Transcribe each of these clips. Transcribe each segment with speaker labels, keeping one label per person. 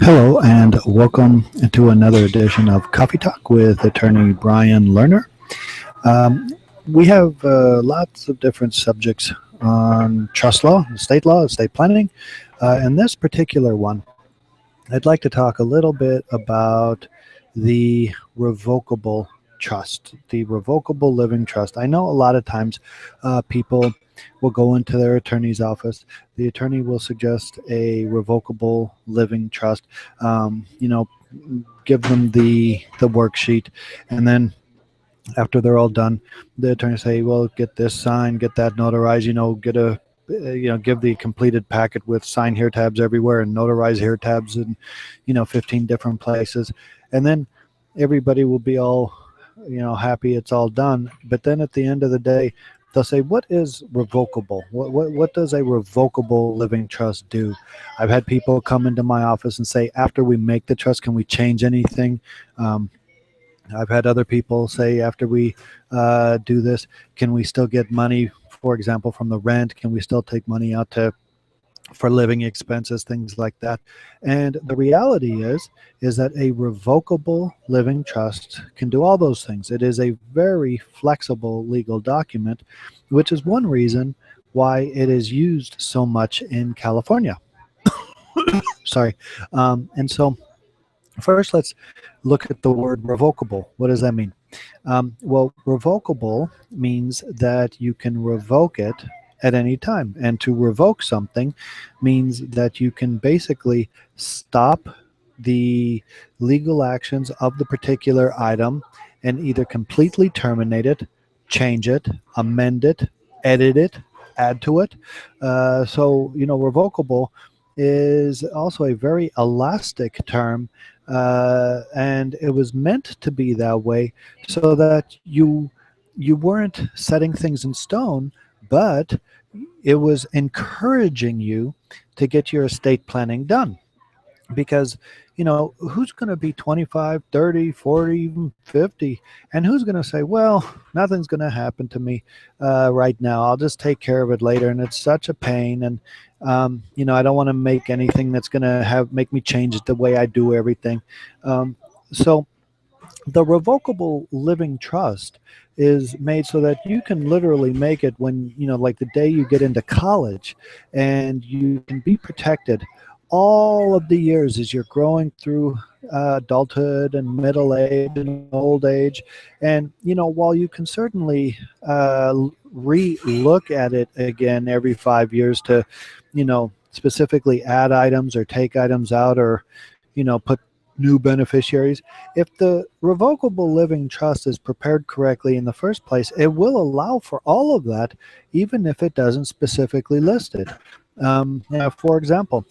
Speaker 1: Hello, and welcome to another edition of Coffee Talk with attorney Brian Lerner. Um, we have lots of different subjects on trust law, estate planning. In this particular one, I'd like to talk a little bit about the revocable trust, the revocable living trust. I know a lot of times people will go into their attorney's office. The attorney will suggest a revocable living trust. Um, you know, Give them the worksheet, and then after they're all done, the attorney say, "Well, get this signed, get that notarized. Get a give the completed packet with sign here tabs everywhere and notarize here tabs in 15 different places," and then everybody will be all happy it's all done. But then at the end of the day, they'll say, "What is revocable? What does a revocable living trust do?" I've had people come into my office and say, "After we make the trust, can we change anything?" Um, I've had other people say, "After we do this, can we still get money, for example, from the rent? Can we still take money out to for living expenses, things like that?" And the reality is that a revocable living trust can do all those things. It is a very flexible legal document, which is one reason why it is used so much in California. Sorry. And so first, let's look at the word revocable. What does that mean? Well, revocable means that you can revoke it at any time. And to revoke something means that you can basically stop the legal actions of the particular item and either completely terminate it, change it, amend it, edit it, add to it. Revocable is also a very elastic term, and it was meant to be that way so that you weren't setting things in stone, but it was encouraging you to get your estate planning done. Because who's going to be 25, 30, 40, even 50, and who's going to say, "Well, nothing's going to happen to me right now, I'll just take care of it later, and it's such a pain, and I don't want to make anything that's going to have make me change the way I do everything." So the revocable living trust is made so that you can literally make it when, like the day you get into college, and you can be protected all of the years as you're growing through adulthood and middle age and old age. And, while you can certainly re-look at it again every 5 years to, specifically add items or take items out, or, put new beneficiaries. If the revocable living trust is prepared correctly in the first place, it will allow for all of that, even if it doesn't specifically list it. For example,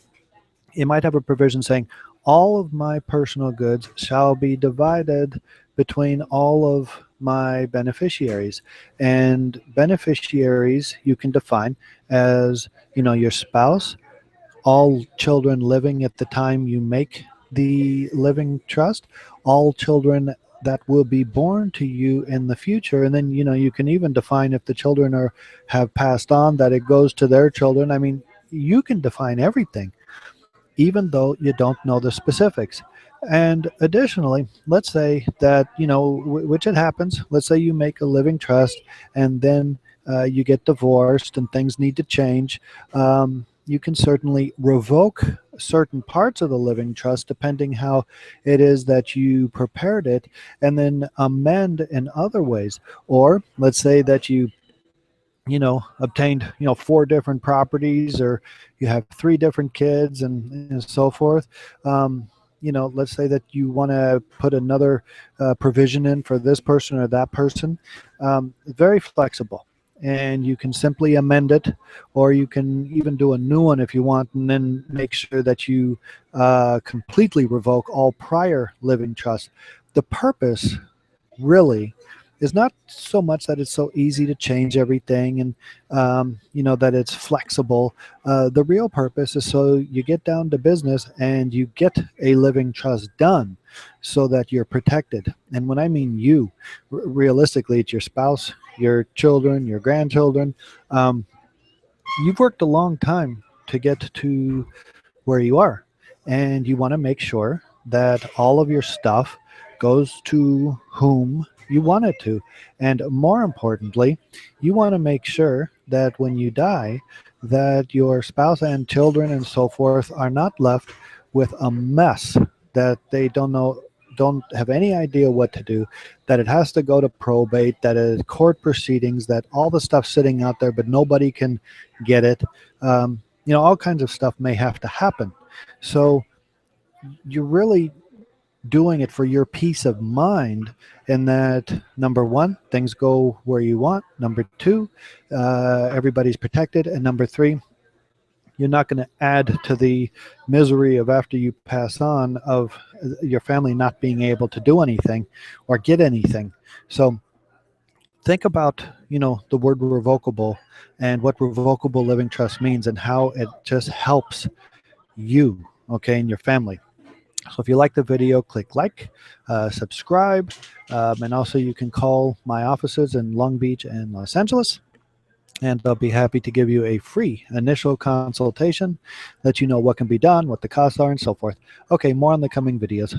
Speaker 1: it might have a provision saying, "All of my personal goods shall be divided between all of my beneficiaries." And beneficiaries you can define as, your spouse, all children living at the time you make the living trust, all children that will be born to you in the future, and then you can even define if the children are have passed on, that it goes to their children. I mean, you can define everything, even though you don't know the specifics. And additionally, let's say that, which it happens, let's say you make a living trust, and then you get divorced and things need to change. You can certainly revoke certain parts of the living trust depending how it is that you prepared it, and then amend in other ways. Or let's say that you obtained, four different properties, or you have three different kids, and so forth. Let's say that you want to put another provision in for this person or that person. Very flexible, and you can simply amend it, or you can even do a new one if you want, and then make sure that you completely revoke all prior living trusts. The purpose really is not so much that it's so easy to change everything, and that it's flexible. The real purpose is so you get down to business and you get a living trust done so that you're protected. And when I mean you, realistically, it's your spouse, your children, your grandchildren. You've worked a long time to get to where you are. and you want to make sure that all of your stuff goes to whom you want it to. And more importantly, you want to make sure that when you die, that your spouse and children and so forth are not left with a mess that they don't have any idea what to do, that it has to go to probate, that is court proceedings, that all the stuff sitting out there but nobody can get it. All kinds of stuff may have to happen. So you're really doing it for your peace of mind, in that, number one, things go where you want, number two, everybody's protected, and number three, you're not going to add to the misery of, after you pass on, of your family not being able to do anything or get anything. So think about, the word revocable and what revocable living trust means and how it just helps you, okay, and your family. So if you like the video, click like, subscribe, and also you can call my offices in Long Beach and Los Angeles, and I'll be happy to give you a free initial consultation, let you know what can be done, what the costs are, and so forth. Okay, more on the coming videos.